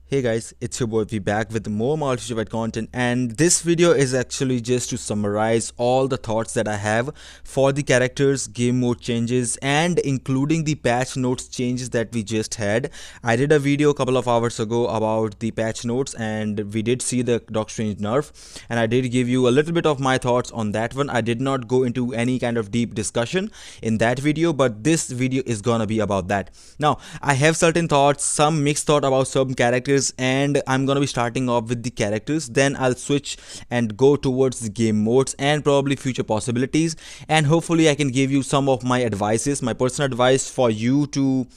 Hey guys, it's your boy V back with more multi-gigabyte content, and this video is actually just to summarize all the thoughts that I have for the characters, game mode changes, and including the patch notes changes that we just had. I did a video a couple of hours ago about the patch notes, and we did see the Doctor Strange nerf, and I did give you a little bit of my thoughts on that one. I did not go into any kind of deep discussion in that video, but this video is gonna be about that. Now, I have certain thoughts, some mixed thought about some characters, and I'm gonna be starting off with the characters, then I'll switch and go towards the game modes and probably future possibilities, and hopefully I can give you some of my advices, my personal advice for you to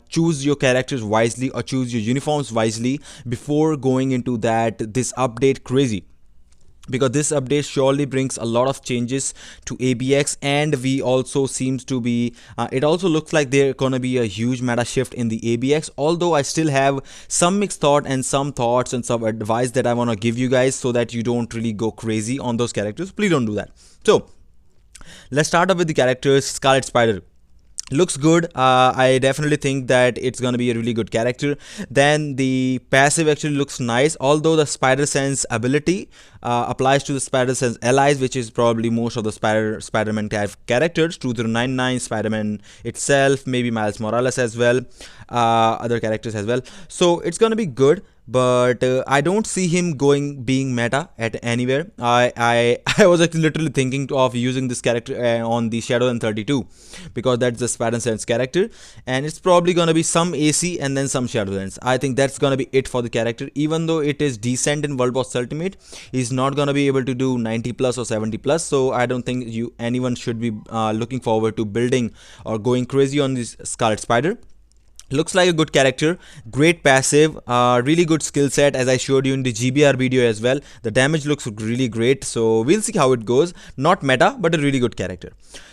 choose your characters wisely or choose your uniforms wisely before going into this update crazy, because this update surely brings a lot of changes to Abx, and we also seems to be it also looks like there gonna be a huge meta shift in the Abx, although I still have some mixed thought and some thoughts and some advice that I want to give you guys so that you don't really go crazy on those characters. Please don't do that. So let's start off with the characters. Scarlet Spider looks good. I definitely think that it's gonna be a really good character. Then the passive actually looks nice, although the Spider Sense ability applies to the Spider Sense allies, which is probably most of the Spider-Man type characters, 2099, Spider-Man itself, maybe Miles Morales as well, other characters as well. So it's gonna be good, but I don't see him being meta at anywhere. I was actually literally thinking of using this character on the Shadowland 32, because that's the Spider Sense character, and it's probably gonna be some AC and then some Shadowlands. I think that's gonna be it for the character. Even though it is decent in World Boss Ultimate, he's not gonna be able to do 90 plus or 70 plus, so I don't think anyone should be looking forward to building or going crazy on this Scarlet Spider. Looks like a good character, great passive, really good skill set, as I showed you in the GBR video as well. The damage looks really great, so we'll see how it goes. Not meta, but a really good character.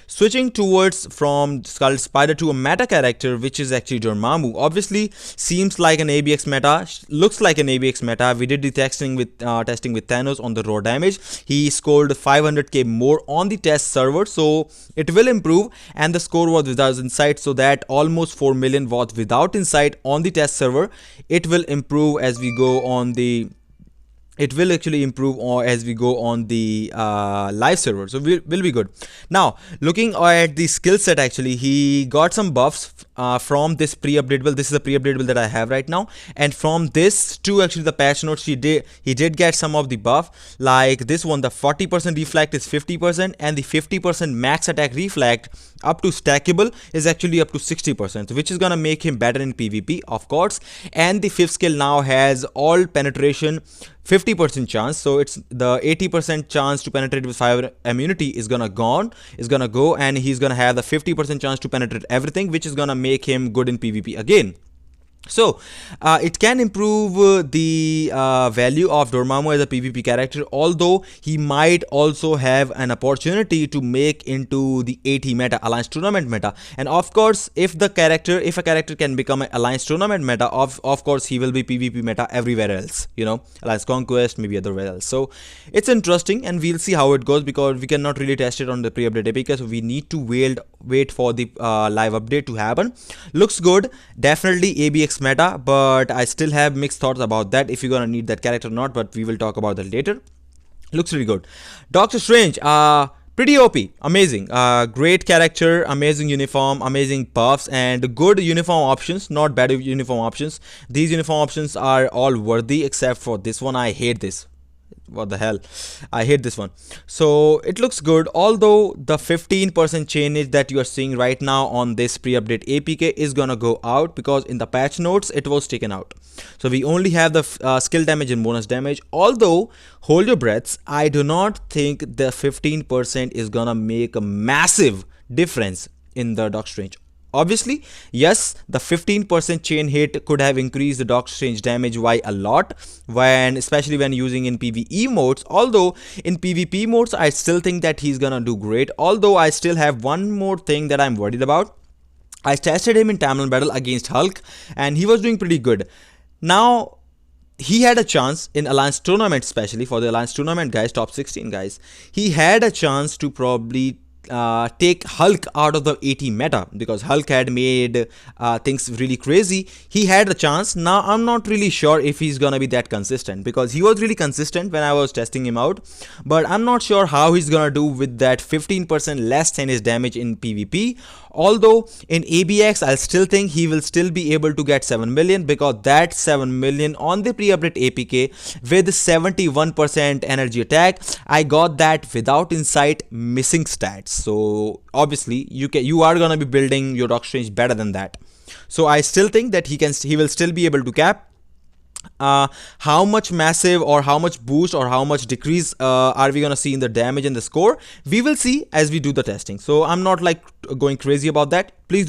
Switching towards from Scarlet Spider to a meta character, which is actually Dormammu. Obviously, seems like an Abx meta, looks like an Abx meta. We did the testing with Thanos on the raw damage. He scored 500k more on the test server, so it will improve. And the score was without insight, so that almost 4 million was without insight on the test server. It will improve as we go on the it will actually improve as we go on the live server, so will be good. Now, looking at the skill set, actually he got some buffs from this pre-update build. This is the pre-update build that I have right now, and from this to actually the patch notes, he did get some of the buff, like this one. The 40% reflect is 50%, and the 50% max attack reflect up to stackable is actually up to 60%, which is gonna make him better in PvP, of course. And the 5th skill now has all penetration 50% chance, so it's the 80% chance to penetrate with fire immunity is gonna go, and he's gonna have the 50% chance to penetrate everything, which is gonna make him good in PvP again. So it can improve the value of Dormammu as a PvP character, although he might also have an opportunity to make into the AT meta, Alliance Tournament meta. And of course, if a character can become an Alliance Tournament meta, of course he will be PvP meta everywhere else, you know, Alliance Conquest, maybe otherwhere else. So it's interesting, and we'll see how it goes, because we cannot really test it on the pre-update APK, so we need to wait for the live update to happen. Looks good, definitely Abx meta, but I still have mixed thoughts about that, if you're gonna need that character or not, but we will talk about that later. Looks really good. Doctor Strange, pretty OP, amazing, great character, amazing uniform, amazing buffs, and good uniform options, not bad uniform options. These uniform options are all worthy except for this one. I hate this. What the hell, I hate this one. So it looks good, although the 15% change that you are seeing right now on this pre-update APK is gonna go out, because in the patch notes it was taken out. So we only have the skill damage and bonus damage. Although, hold your breaths, I do not think the 15% is gonna make a massive difference in the Doctor Strange. Obviously, yes, the 15% chain hit could have increased the Doctor Strange damage by a lot, especially when using in PvE modes. Although in PvP modes, I still think that he's gonna do great. Although I still have one more thing that I'm worried about. I tested him in Timeline Battle against Hulk, and he was doing pretty good. Now, he had a chance in Alliance Tournament, especially for the Alliance Tournament guys, top 16 guys. He had a chance to probably take Hulk out of the 80 meta, because Hulk had made things really crazy. He had the chance. Now I'm not really sure if he's gonna be that consistent, because he was really consistent when I was testing him out, but I'm not sure how he's gonna do with that 15% less than his damage in PvP. Although in ABX, I'll still think he will still be able to get 7 million, because that 7 million on the pre-update APK with 71% energy attack, I got that without insight, missing stats. So obviously you are gonna be building your Doctor Strange better than that. So I still think that he will still be able to cap. How much massive or how much boost or how much decrease are we gonna see in the damage and the score, we will see as we do the testing. So I'm not like going crazy about that. Please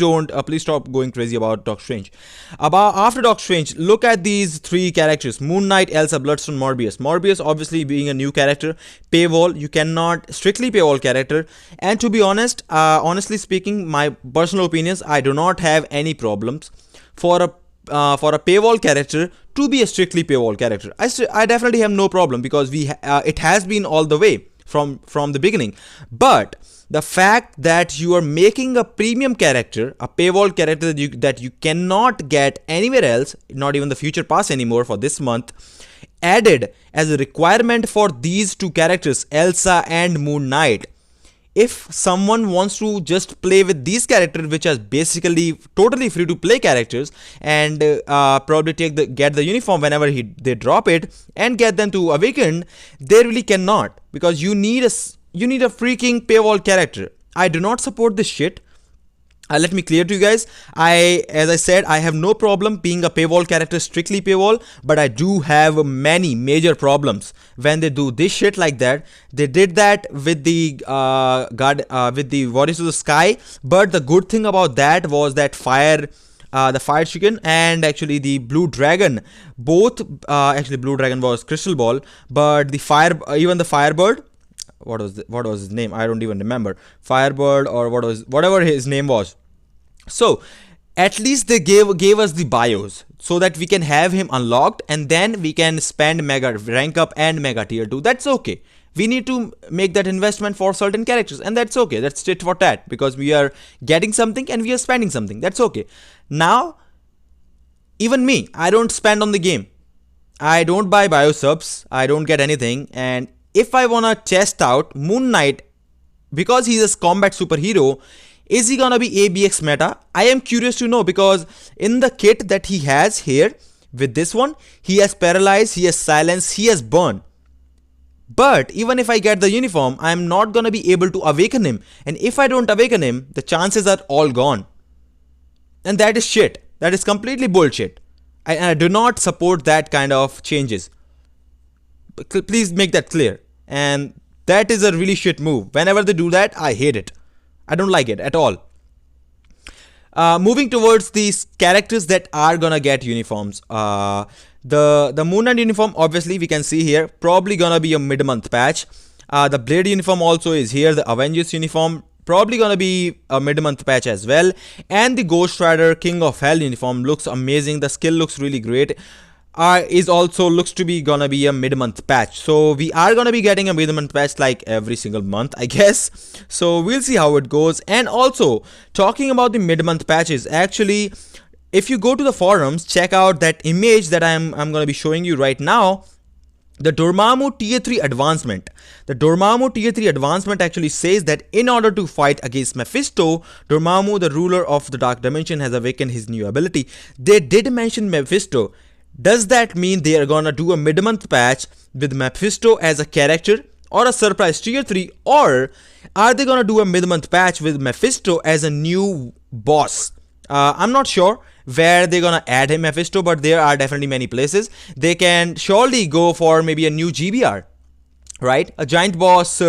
stop going crazy about Doctor Strange. After Doctor Strange, look at these three characters: Moon Knight, Elsa, Bloodstone, Morbius obviously being a new character, paywall. You cannot strictly paywall character, and to be honest, honestly speaking, my personal opinions, I do not have any problems for a paywall character to be a strictly paywall character. I definitely have no problem, because it has been all the way from the beginning. But the fact that you are making a premium character, a paywall character that you cannot get anywhere else, not even the future pass anymore for this month, added as a requirement for these two characters, Elsa and Moon Knight. If someone wants to just play with these characters, which are basically totally free to play characters, and probably get the uniform whenever they drop it and get them to Awakened, they really cannot, because you need a freaking paywall character. I do not support this shit. Let me clear to you guys, as I said, I have no problem being a paywall character, strictly paywall, but I do have many major problems when they do this shit like that. They did that with the with the Warriors of the Sky, but the good thing about that was that the fire chicken and actually the blue dragon, both actually blue dragon was crystal ball, but the even the firebird, what was his name? I don't even remember. Firebird or whatever his name was. So at least they gave us the bios so that we can have him unlocked, and then we can spend mega rank up and mega tier 2. That's okay. We need to make that investment for certain characters, and that's okay. That's it for that, because we are getting something and we are spending something. That's okay. Now, even me, I don't spend on the game. I don't buy bio subs. I don't get anything. And if I wanna test out Moon Knight, because he's a combat superhero, is he gonna be ABX meta? I am curious to know, because in the kit that he has here with this one, he has paralyze, he has silence, he has burn. But even if I get the uniform, I am not gonna be able to awaken him, and if I don't awaken him, the chances are all gone. And that is shit. That is completely bullshit. I do not support that kind of changes. Please make that clear. And that is a really shit move. Whenever they do that, I hate it. I don't like it at all. Moving towards these characters that are gonna get uniforms. The Moon Knight uniform, obviously we can see here, probably gonna be a mid-month patch. The Blade uniform also is here. The Avengers uniform, probably gonna be a mid-month patch as well. And the Ghost Rider King of Hell uniform looks amazing. The skill looks really great. Is also looks to be gonna be a mid-month patch. So we are gonna be getting a mid-month patch like every single month, I guess. So we'll see how it goes. And also, talking about the mid-month patches, actually, if you go to the forums, check out that image that I'm gonna be showing you right now. The Dormammu tier 3 advancement. The Dormammu tier 3 advancement actually says that in order to fight against Mephisto, Dormammu, the ruler of the Dark Dimension, has awakened his new ability. They did mention Mephisto. Does that mean they are gonna do a mid-month patch with Mephisto as a character, or a surprise tier 3, or are they gonna do a mid-month patch with Mephisto as a new boss? I'm not sure where they're gonna add him, Mephisto, but there are definitely many places. They can surely go for maybe a new GBR, right? A giant boss.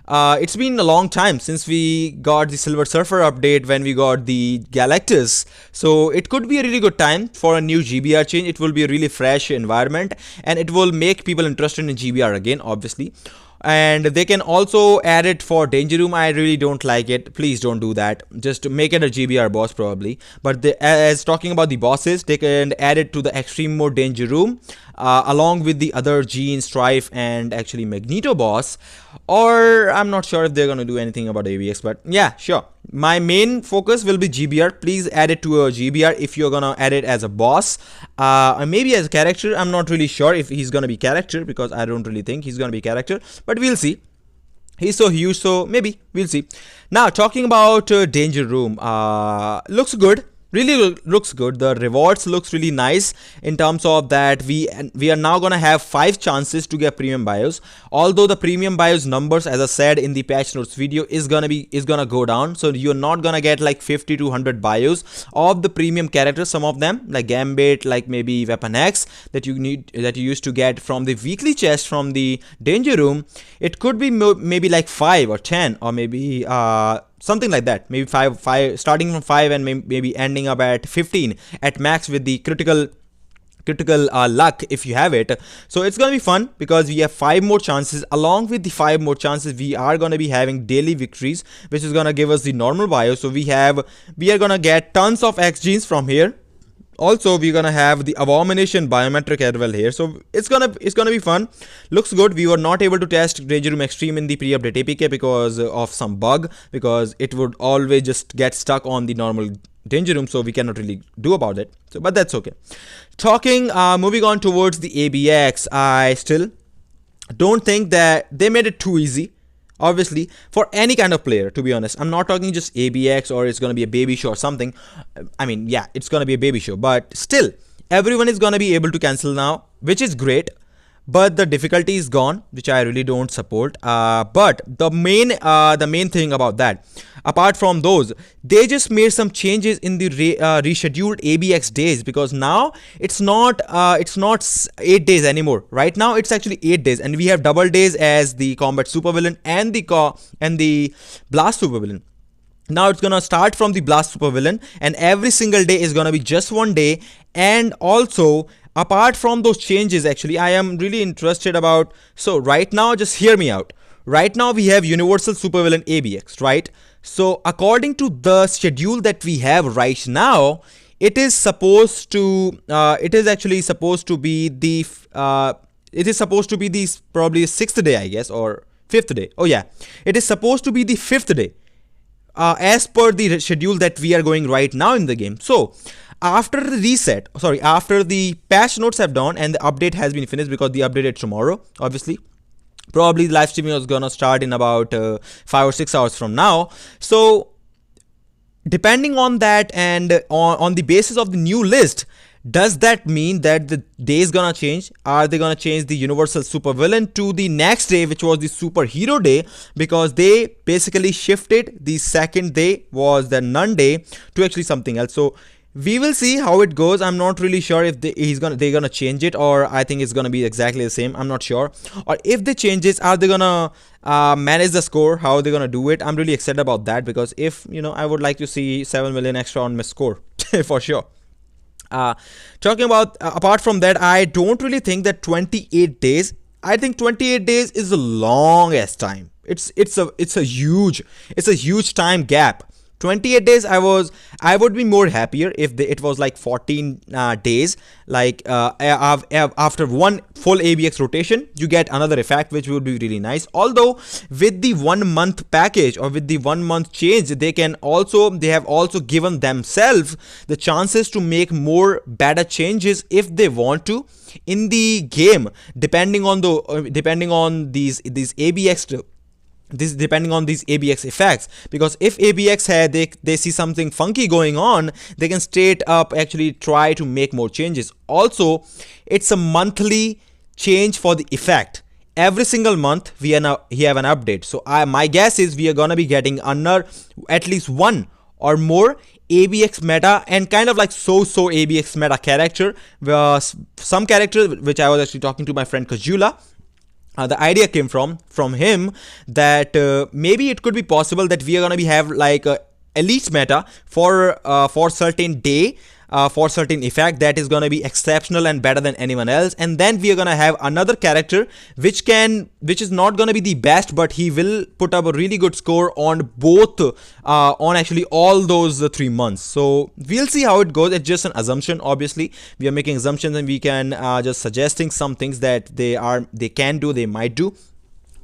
It's been a long time since we got the Silver Surfer update, when we got the Galactus. So it could be a really good time for a new GBR change. It will be a really fresh environment, and it will make people interested in GBR again, obviously. And they can also add it for Danger Room. I really don't like it. Please don't do that. Just make it a GBR boss probably. But as talking about the bosses, they can add it to the Extreme Mode Danger Room, along with the other Gene, Strife, and actually Magneto boss. Or I'm not sure if they're gonna do anything about ABX, but yeah, sure. My main focus will be GBR. Please add it to a GBR if you're gonna add it as a boss, maybe as a character. I'm not really sure if he's gonna be character, because I don't really think he's gonna be character, but we'll see. He's so huge, so maybe we'll see. Now talking about Danger Room, looks good. Really looks good. The rewards looks really nice in terms of that we are now gonna have 5 chances to get premium bios. Although the premium bios numbers, as I said in the patch notes video, is gonna go down. So you're not gonna get like 50 to 100 bios of the premium characters. Some of them like Gambit, like maybe Weapon X that you used to get from the weekly chest from the Danger Room. It could be maybe like 5 or 10 or maybe something like that, maybe 5 starting from 5 and maybe ending up at 15 at max with the critical luck if you have it. So it's gonna be fun because we have 5 more chances. Along with the 5 more chances, we are gonna be having daily victories, which is gonna give us the normal bio. So we are gonna get tons of X genes from here. Also, we're gonna have the Abomination biometric as well here, so it's gonna be fun. Looks good. We were not able to test Danger Room Extreme in the pre-update APK because of some bug, because it would always just get stuck on the normal Danger Room, so we cannot really do about it. So, but that's okay. Moving on towards the ABX, I still don't think that they made it too easy. Obviously, for any kind of player, to be honest. I'm not talking just ABX or it's gonna be a baby show or something. I mean, yeah, it's gonna be a baby show, but still, everyone is gonna be able to cancel now, which is great. But the difficulty is gone, which I really don't support. But the main thing about that, apart from those, they just made some changes in the rescheduled ABX days, because now it's not 8 days anymore. Right now it's actually 8 days, and we have double days as the Combat Supervillain and the Blast Supervillain. Now it's gonna start from the Blast Supervillain, and every single day is gonna be just 1 day. And also, apart from those changes, actually I am really interested about, so right now, just hear me out. Right now we have Universal Supervillain Abx, right? So according to the schedule that we have right now, it is supposed to actually supposed to be the probably 6th day, I guess, or 5th day. Oh yeah, it is supposed to be the 5th day, as per the schedule that we are going right now in the game. So after the patch notes have done and the update has been finished, because the update is tomorrow, obviously, probably the live streaming was gonna start in about 5 or 6 hours from now. So depending on that, and on the basis of the new list, does that mean that the day is gonna change? Are they gonna change the Universal Supervillain to the next day, which was the Superhero Day? Because they basically shifted the second day, was the None Day, to actually something else. So we will see how it goes. I'm not really sure if they're gonna change it, or I think it's gonna be exactly the same. I'm not sure. Or if they change it, are they gonna manage the score? How are they gonna do it? I'm really excited about that, because if I would like to see 7 million extra on my score for sure. Talking about apart from that, I don't really think that 28 days. I think 28 days is the longest time. It's a huge time gap. 28 days, I would be more happier if it was like 14 days, like after one full ABX rotation you get another effect, which would be really nice. Although with the 1 month package, or with the 1 month change, they have also given themselves the chances to make more better changes if they want to in the game, depending on these ABX. This is depending on these ABX effects, because if ABX they see something funky going on, they can straight up actually try to make more changes. Also, it's a monthly change for the effect. Every single month we have an update. So my guess is we are gonna be getting at least one or more ABX meta, and kind of like so ABX meta character. Some character which I was actually talking to my friend Kajula. The idea came from him that maybe it could be possible that we are gonna have like a elite meta for certain day, for certain effect that is gonna be exceptional and better than anyone else. And then we are gonna have another character which is not gonna be the best, but he will put up a really good score on both on actually all those 3 months. So we'll see how it goes. It's just an assumption. Obviously we are making assumptions, and we can just suggesting some things that they can do, they might do.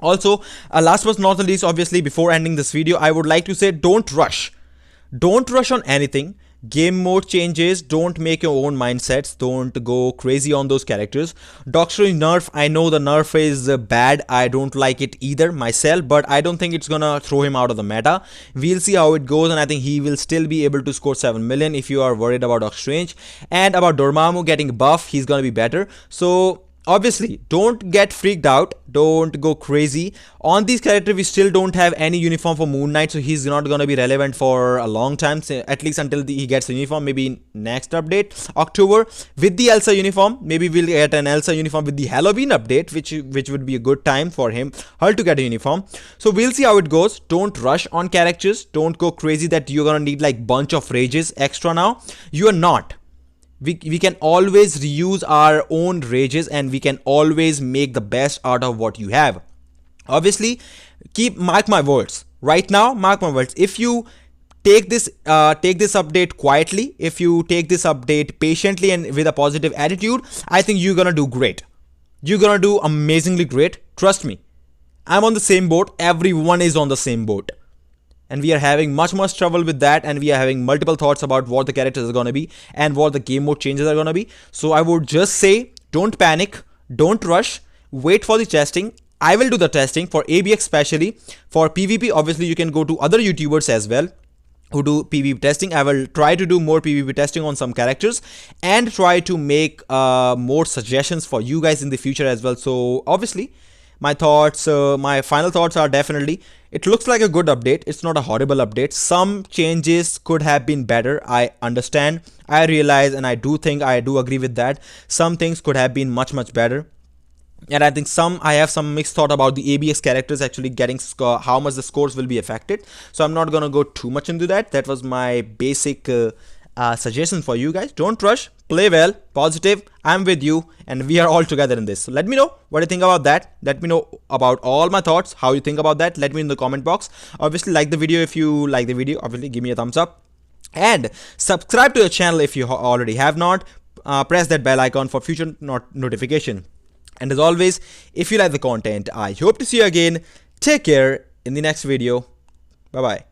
Also, last but not the least, obviously before ending this video, I would like to say, don't rush on anything. Game mode changes, don't make your own mindsets, don't go crazy on those characters. Doctor Strange nerf, I know the nerf is bad, I don't like it either myself, but I don't think it's gonna throw him out of the meta. We'll see how it goes, and I think he will still be able to score 7 million if you are worried about Doctor Strange. And about Dormammu getting buff, he's gonna be better. So obviously don't get freaked out, don't go crazy on these characters. We still don't have any uniform for Moon Knight, so he's not gonna be relevant for a long time, at least until he gets a uniform. Maybe next update October with the Elsa uniform. Maybe we'll get an Elsa uniform with the Halloween update, which would be a good time for her to get a uniform. So we'll see how it goes. Don't rush on characters, don't go crazy that you're gonna need like bunch of rages extra. Now you are not. We can always reuse our own rages, and we can always make the best out of what you have. Obviously, mark my words. Right now, mark my words. If you take this update quietly, if you take this update patiently and with a positive attitude, I think you're gonna do great. You're gonna do amazingly great. Trust me. I'm on the same boat. Everyone is on the same boat. And we are having much trouble with that, and we are having multiple thoughts about what the characters are going to be and what the game mode changes are going to be. So I would just say, don't panic, don't rush, wait for the testing. I will do the testing for Abx, especially for PvP. Obviously you can go to other YouTubers as well who do PvP testing. I will try to do more PvP testing on some characters and try to make more suggestions for you guys in the future as well. So obviously my thoughts, my final thoughts are definitely, it looks like a good update. It's not a horrible update. Some changes could have been better. I understand, I realize, and I do agree with that. Some things could have been much better. And I think I have some mixed thought about the Abx characters actually getting how much the scores will be affected. So I'm not gonna go too much into that. That was my basic suggestion for you guys. Don't rush, play well, positive. I'm with you, and we are all together in this. So let me know what you think about that. Let me know about all my thoughts, how you think about that. Let me in the comment box. Obviously like the video if you like the video. Obviously give me a thumbs up and subscribe to the channel if you already have not. Press that bell icon for future notification. And as always, if you like the content, I hope to see you again. Take care in the next video. Bye bye.